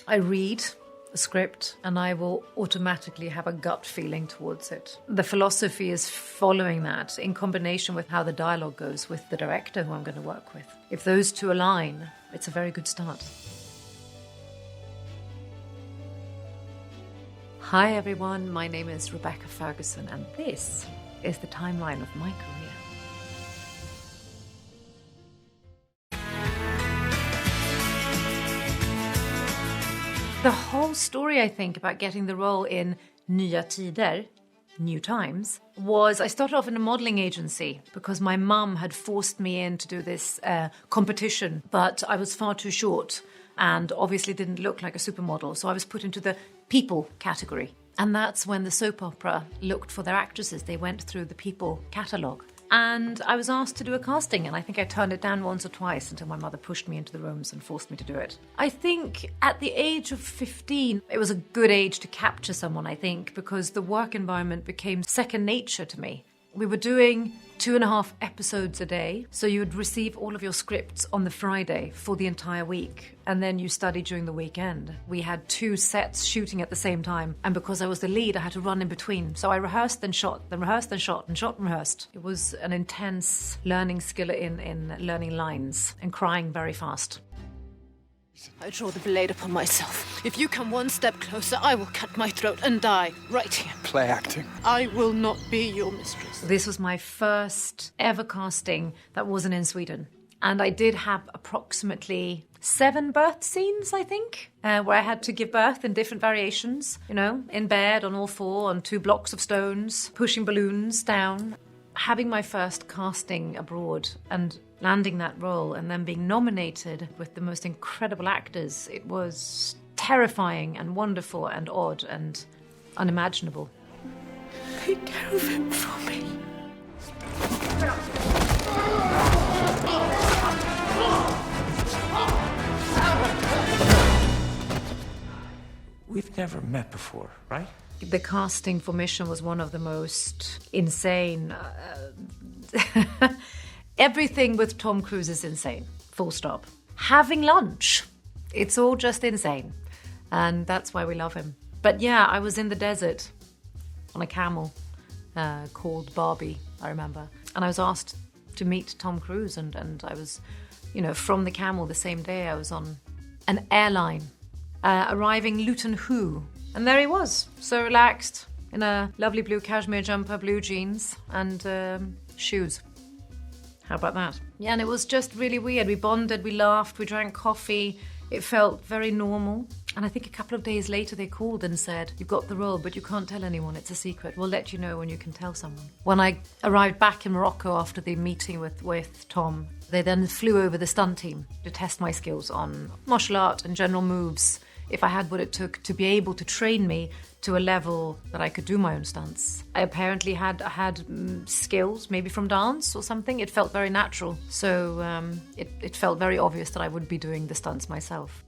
I read a script and I will automatically have a gut feeling towards it. The philosophy is following that in combination with how the dialogue goes with the director who I'm going to work with. If those two align, it's a very good start. Hi everyone, my name is Rebecca Ferguson and this is the timeline of my career. The whole story, I think, about getting the role in Nya Tider, New Times, was I started off in a modelling agency because my mum had forced me in to do this competition, but I was far too short and obviously didn't look like a supermodel, so I was put into the people category. And that's when the soap opera looked for their actresses. They went through the people catalogue. And I was asked to do a casting, and I think I turned it down once or twice until my mother pushed me into the rooms and forced me to do it. I think at the age of 15, it was a good age to capture someone, I think, because the work environment became second nature to me. We were doing 2.5 episodes a day, so you would receive all of your scripts on the Friday for the entire week, and then you study during the weekend. We had 2 sets shooting at the same time, and because I was the lead, I had to run in between. So I rehearsed, then shot, then rehearsed, then shot, and shot and rehearsed. It was an intense learning skill in learning lines and crying very fast. I draw the blade upon myself. If you come one step closer, I will cut my throat and die right here. Play acting. I will not be your mistress. This was my first ever casting that wasn't in Sweden. And I did have approximately 7 birth scenes, I think, where I had to give birth in different variations. You know, in bed, on all 4, on 2 blocks of stones, pushing balloons down. Having my first casting abroad and landing that role and then being nominated with the most incredible actors, it was terrifying and wonderful and odd and unimaginable. Take care of him for me. We've never met before, right? The casting for Mission was one of the most insane. Everything with Tom Cruise is insane, full stop. Having lunch, it's all just insane. And that's why we love him. But yeah, I was in the desert on a camel called Barbie, I remember. And I was asked to meet Tom Cruise and I was, from the camel the same day I was on an airline, arriving Luton Hoo. And there he was, so relaxed, in a lovely blue cashmere jumper, blue jeans, and shoes. How about that? Yeah, and it was just really weird. We bonded, we laughed, we drank coffee. It felt very normal. And I think a couple of days later they called and said, "You've got the role, but you can't tell anyone. It's a secret. We'll let you know when you can tell someone." When I arrived back in Morocco after the meeting with Tom, they then flew over the stunt team to test my skills on martial art and general moves, if I had what it took to be able to train me to a level that I could do my own stunts. I apparently had skills, maybe from dance or something. It felt very natural. So it felt very obvious that I would be doing the stunts myself.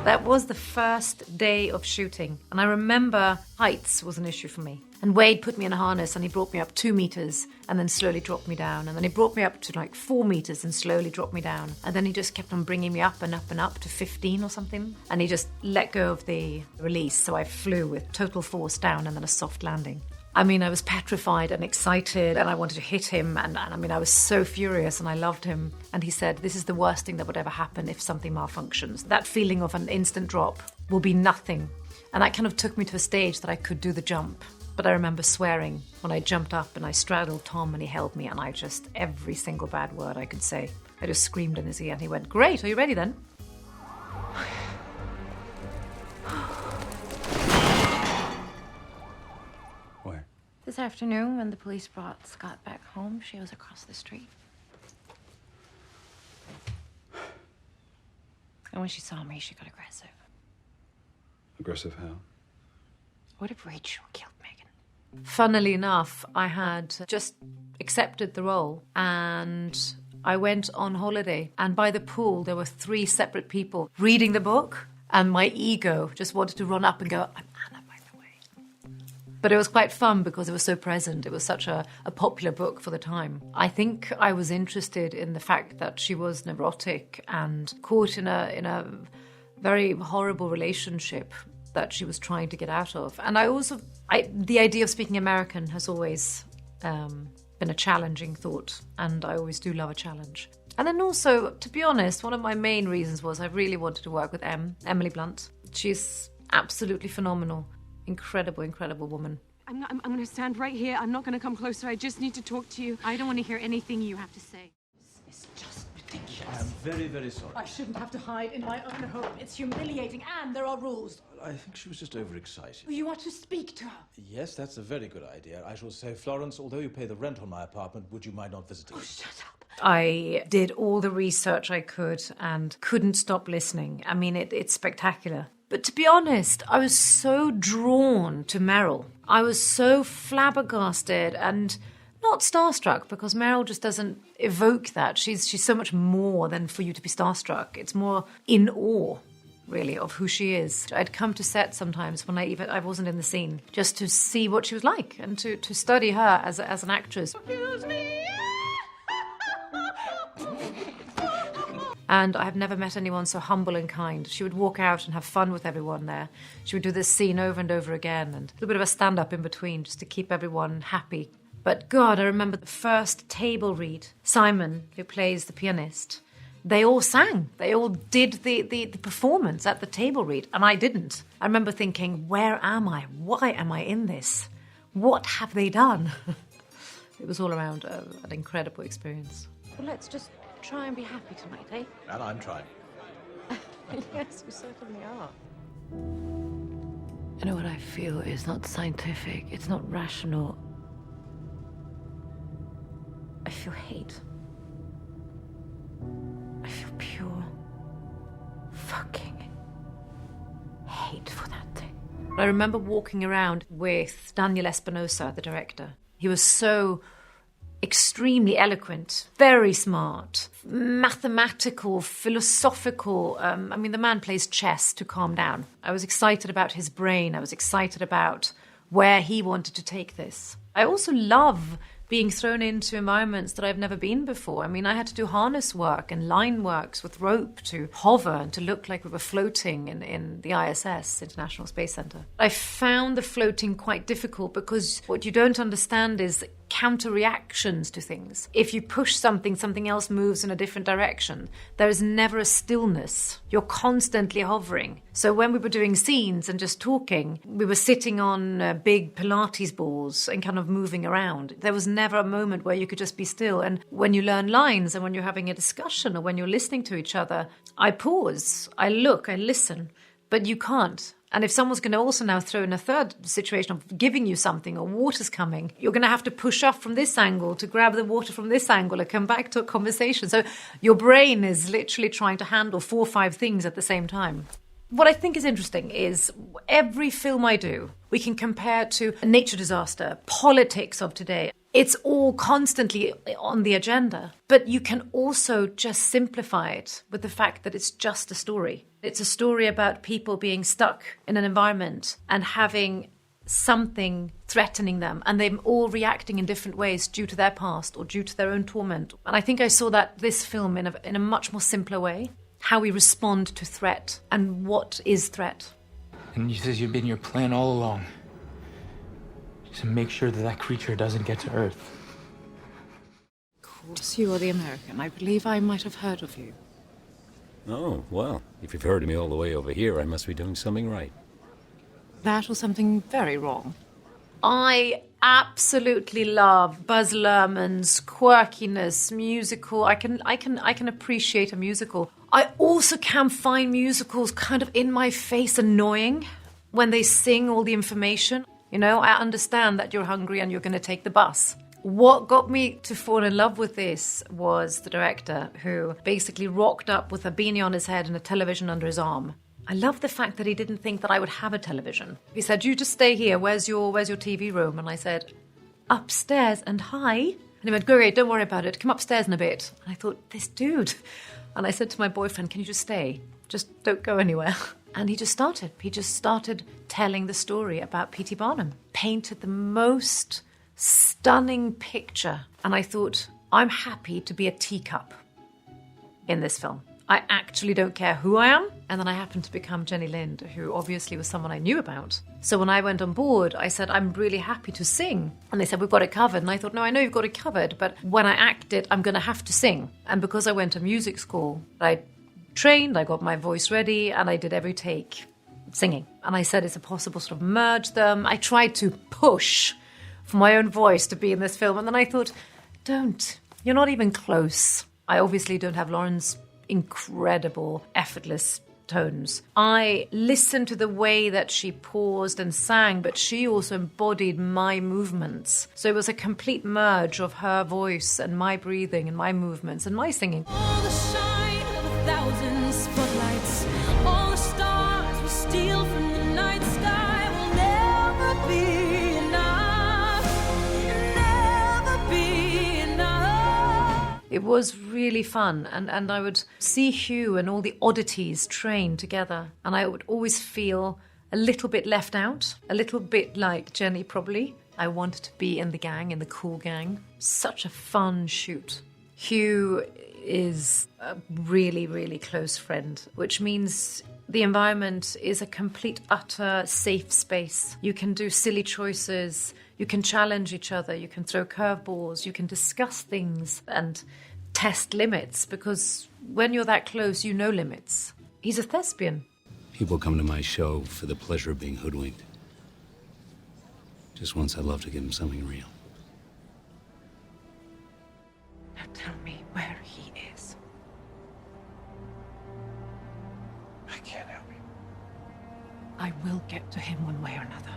That was the first day of shooting. And I remember heights was an issue for me. And Wade put me in a harness and he brought me up 2 meters and then slowly dropped me down. And then he brought me up to like 4 meters and slowly dropped me down. And then he just kept on bringing me up and up and up to 15 or something. And he just let go of the release. So I flew with total force down and then a soft landing. I mean, I was petrified and excited and I wanted to hit him. And I mean, I was so furious and I loved him. And he said, "This is the worst thing that would ever happen if something malfunctions. That feeling of an instant drop will be nothing." And that kind of took me to a stage that I could do the jump. But I remember swearing when I jumped up and I straddled Tom and he held me and I just, every single bad word I could say, I just screamed in his ear and he went, "Great, are you ready then?" Where? This afternoon, when the police brought Scott back home, she was across the street. And when she saw me, she got aggressive. Aggressive how? What if Rachel killed Megan? Funnily enough, I had just accepted the role and I went on holiday. And by the pool, there were 3 separate people reading the book. And my ego just wanted to run up and go, "I'm Anna, by the way." But it was quite fun because it was so present. It was such a popular book for the time. I think I was interested in the fact that she was neurotic and caught in a very horrible relationship that she was trying to get out of. And the idea of speaking American has always been a challenging thought, and I always do love a challenge. And then also, to be honest, one of my main reasons was I really wanted to work with Emily Blunt. She's absolutely phenomenal. Incredible, incredible woman. I'm going to stand right here. I'm not going to come closer. I just need to talk to you. I don't want to hear anything you have to say. It's just ridiculous. I'm very, very sorry. I shouldn't have to hide in my own home. It's humiliating, and there are rules. I think she was just overexcited. You want to speak to her? Yes, that's a very good idea. I shall say, Florence, although you pay the rent on my apartment, would you mind not visiting? Oh, shut up. I did all the research I could and couldn't stop listening. I mean, it's spectacular. But to be honest, I was so drawn to Meryl. I was so flabbergasted and not starstruck, because Meryl just doesn't evoke that. She's so much more than for you to be starstruck. It's more in awe, really, of who she is. I'd come to set sometimes when I wasn't in the scene, just to see what she was like and to study her as an actress. Excuse me. And I have never met anyone so humble and kind. She would walk out and have fun with everyone there. She would do this scene over and over again, and a little bit of a stand-up in between just to keep everyone happy. But God, I remember the first table read. Simon, who plays the pianist, they all sang. They all did the performance at the table read, and I didn't. I remember thinking, where am I? Why am I in this? What have they done? It was all around an incredible experience. Well, let's just try and be happy tonight, eh? And I'm trying. Yes, you certainly are. You know what I feel is not scientific, it's not rational. I feel hate. I feel pure fucking hate for that thing. I remember walking around with Daniel Espinosa, the director. He was so extremely eloquent, very smart, mathematical, philosophical. I mean, the man plays chess to calm down. I was excited about his brain. I was excited about where he wanted to take this. I also love being thrown into environments that I've never been before. I mean, I had to do harness work and line works with rope to hover and to look like we were floating in the ISS, International Space Center. I found the floating quite difficult because what you don't understand is counter reactions to things. If you push something, something else moves in a different direction. There is never a stillness. You're constantly hovering. So when we were doing scenes and just talking, we were sitting on big Pilates balls and kind of moving around. There was never a moment where you could just be still. And when you learn lines and when you're having a discussion or when you're listening to each other, I pause, I look, I listen, but you can't. And if someone's going to also now throw in a third situation of giving you something or water's coming, you're going to have to push up from this angle to grab the water from this angle and come back to a conversation. So your brain is literally trying to handle 4 or 5 things at the same time. What I think is interesting is every film I do, we can compare to a nature disaster, politics of today. It's all constantly on the agenda. But you can also just simplify it with the fact that it's just a story. It's a story about people being stuck in an environment and having something threatening them, and them all reacting in different ways due to their past or due to their own torment. And I think I saw that this film in a much more simpler way, how we respond to threat and what is threat. And you said you've been your plan all along, to make sure that creature doesn't get to Earth. Of course, you are the American. I believe I might have heard of you. Oh, well, if you've heard of me all the way over here, I must be doing something right. That or something very wrong. I absolutely love Buzz Luhrmann's quirkiness, musical. I can appreciate a musical. I also can find musicals kind of in my face annoying when they sing all the information. You know, I understand that you're hungry and you're going to take the bus. What got me to fall in love with this was the director, who basically rocked up with a beanie on his head and a television under his arm. I love the fact that he didn't think that I would have a television. He said, "You just stay here. Where's your TV room?" And I said, "Upstairs." And hi. And he went, "Great, don't worry about it. Come upstairs in a bit." And I thought, this dude. And I said to my boyfriend, "Can you just stay? Just don't go anywhere." And he just started telling the story about P.T. Barnum. Painted the most stunning picture. And I thought, I'm happy to be a teacup in this film. I actually don't care who I am. And then I happened to become Jenny Lind, who obviously was someone I knew about. So when I went on board, I said, I'm really happy to sing. And they said, we've got it covered. And I thought, no, I know you've got it covered, but when I act it, I'm going to have to sing. And because I went to music school, I trained, I got my voice ready, and I did every take singing. And I said, is it possible to sort of merge them? I tried to push for my own voice to be in this film. And then I thought, don't. You're not even close. I obviously don't have Lauren's incredible, effortless tones. I listened to the way that she paused and sang, but she also embodied my movements. So it was a complete merge of her voice and my breathing and my movements and my singing. All the shine of 1,000 spotlights, all the stars we steal from the night sky will never be enough, never be enough. It was really fun, and I would see Hugh and all the oddities train together, and I would always feel a little bit left out, a little bit like Jenny probably. I wanted to be in the gang, in the cool gang. Such a fun shoot. Hugh is a really, really close friend, which means the environment is a complete, utter safe space. You can do silly choices, you can challenge each other, you can throw curveballs, you can discuss things and test limits, because when you're that close, you know limits. He's a thespian. People come to my show for the pleasure of being hoodwinked. Just once I'd love to give them something real. Now tell me where he is. I can't help you. I will get to him one way or another.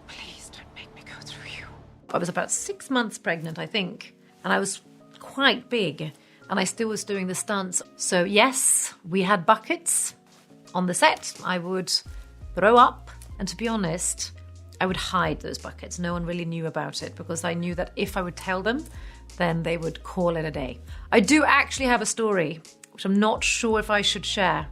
Please don't make me go through you. I was about 6 months pregnant, I think, and I was quite big, and I still was doing the stunts. So yes, we had buckets on the set. I would throw up, and to be honest, I would hide those buckets. No one really knew about it, because I knew that if I would tell them, then they would call it a day. I do actually have a story, which I'm not sure if I should share.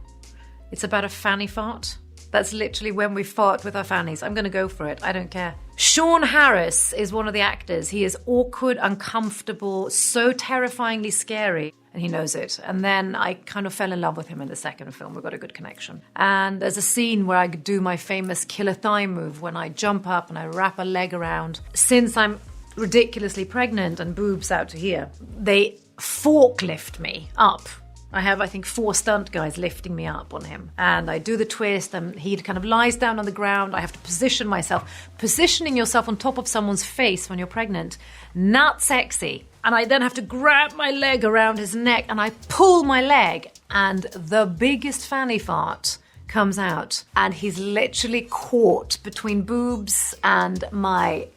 It's about a fanny fart. That's literally when we fart with our fannies. I'm going to go for it. I don't care. Sean Harris is one of the actors. He is awkward, uncomfortable, so terrifyingly scary, and he knows it. And then I kind of fell in love with him in the second film. We got a good connection. And there's a scene where I do my famous killer thigh move when I jump up and I wrap a leg around. Since I'm ridiculously pregnant and boobs out to here, they forklift me up. I have, I think, 4 stunt guys lifting me up on him. And I do the twist, and he kind of lies down on the ground. I have to position myself. Positioning yourself on top of someone's face when you're pregnant, not sexy. And I then have to grab my leg around his neck, and I pull my leg, and the biggest fanny fart comes out. And he's literally caught between boobs and my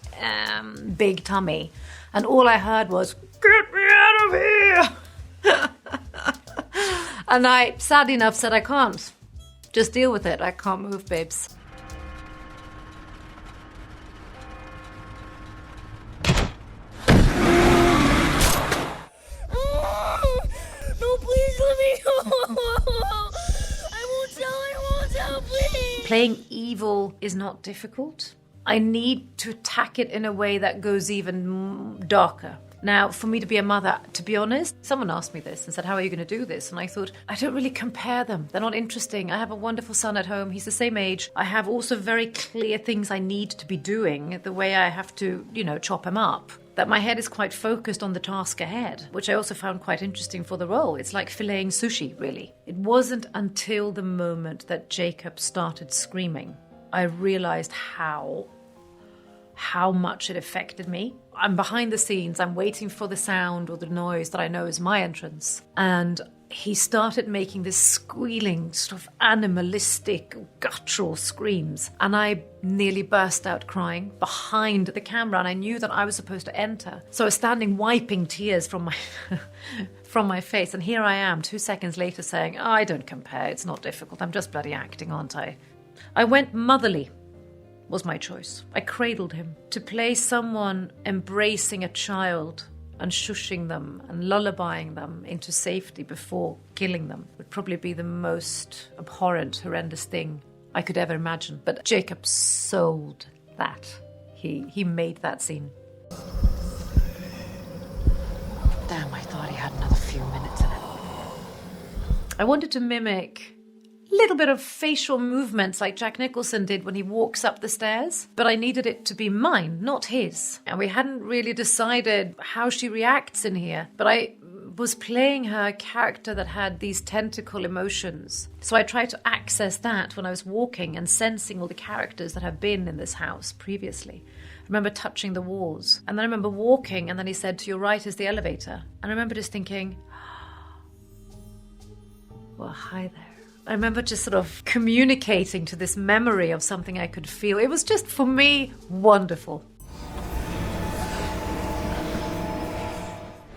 big tummy. And all I heard was, "Get me out of here!" And I, sad enough, said, I can't. Just deal with it. I can't move, babes. No, please let me go. I won't tell, please. Playing evil is not difficult. I need to attack it in a way that goes even darker. Now, for me to be a mother, to be honest, someone asked me this and said, how are you going to do this? And I thought, I don't really compare them. They're not interesting. I have a wonderful son at home. He's the same age. I have also very clear things I need to be doing, the way I have to, chop him up. That my head is quite focused on the task ahead, which I also found quite interesting for the role. It's like filleting sushi, really. It wasn't until the moment that Jacob started screaming, I realized how much it affected me. I'm behind the scenes, I'm waiting for the sound or the noise that I know is my entrance. And he started making this squealing, sort of animalistic, guttural screams. And I nearly burst out crying behind the camera, and I knew that I was supposed to enter. So I was standing wiping tears from my from my face. And here I am, 2 seconds later saying, I don't compare, it's not difficult, I'm just bloody acting, aren't I? I went motherly. Was my choice. I cradled him. To play someone embracing a child and shushing them and lullabying them into safety before killing them would probably be the most abhorrent, horrendous thing I could ever imagine. But Jacob sold that. He made that scene. Damn, I thought he had another few minutes in it. I wanted to mimic a little bit of facial movements like Jack Nicholson did when he walks up the stairs, but I needed it to be mine, not his. And we hadn't really decided how she reacts in here, but I was playing her character that had these tentacle emotions. So I tried to access that when I was walking and sensing all the characters that have been in this house previously. I remember touching the walls. And then I remember walking, and then he said, to your right is the elevator. And I remember just thinking, well, hi there. I remember just sort of communicating to this memory of something I could feel. It was just, for me, wonderful.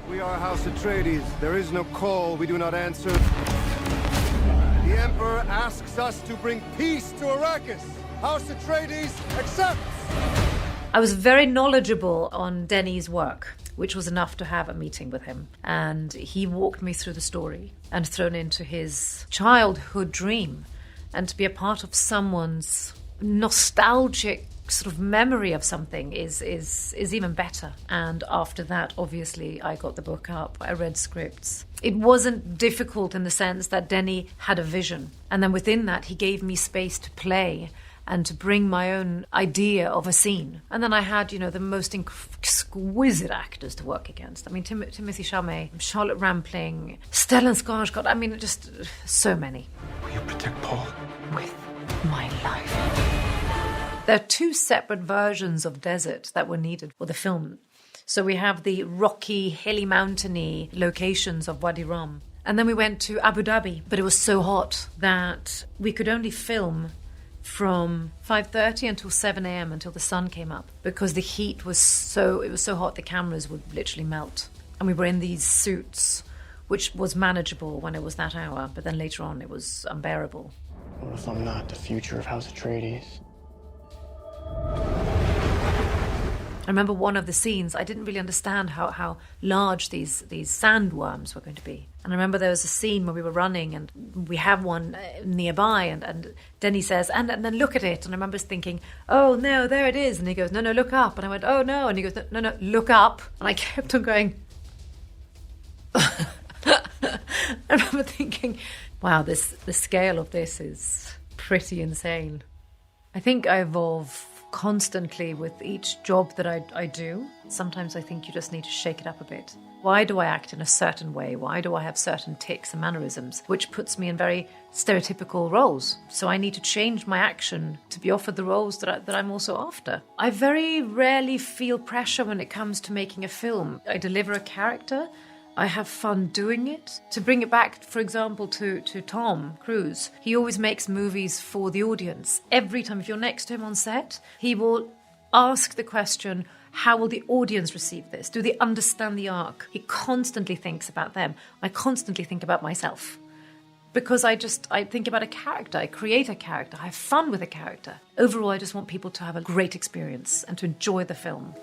We are House Atreides. There is no call we do not answer. The Emperor asks us to bring peace to Arrakis. House Atreides accepts! I was very knowledgeable on Denny's work, which was enough to have a meeting with him. And he walked me through the story and thrown into his childhood dream. And to be a part of someone's nostalgic sort of memory of something is even better. And after that, obviously, I got the book up. I read scripts. It wasn't difficult in the sense that Denny had a vision. And then within that, he gave me space to play and to bring my own idea of a scene. And then I had, the most exquisite actors to work against. I mean, Timothy Chalamet, Charlotte Rampling, Stellan Skarsgård. I mean, just so many. Will you protect Paul? With my life. There are two separate versions of desert that were needed for the film. So we have the rocky, hilly, mountainy locations of Wadi Rum. And then we went to Abu Dhabi, but it was so hot that we could only film from 5:30 until 7 a.m. until the sun came up, because the heat was so hot the cameras would literally melt. And we were in these suits, which was manageable when it was that hour, but then later on it was unbearable. What if I'm not the future of House Atreides? I remember one of the scenes, I didn't really understand how large these sandworms were going to be. And I remember there was a scene where we were running and we have one nearby and Denny says, and then look at it. And I remember thinking, oh, no, there it is. And he goes, no, look up. And I went, oh, no. And he goes, no, look up. And I kept on going. I remember thinking, wow, the scale of this is pretty insane. I think I evolve constantly with each job that I do. Sometimes I think you just need to shake it up a bit. Why do I act in a certain way? Why do I have certain tics and mannerisms, which puts me in very stereotypical roles? So I need to change my action to be offered the roles that I'm also after. I very rarely feel pressure when it comes to making a film. I deliver a character. I have fun doing it. To bring it back, for example, to Tom Cruise, he always makes movies for the audience. Every time, if you're next to him on set, he will ask the question, how will the audience receive this? Do they understand the arc? He constantly thinks about them. I constantly think about myself. Because I think about a character, I create a character, I have fun with a character. Overall, I just want people to have a great experience and to enjoy the film.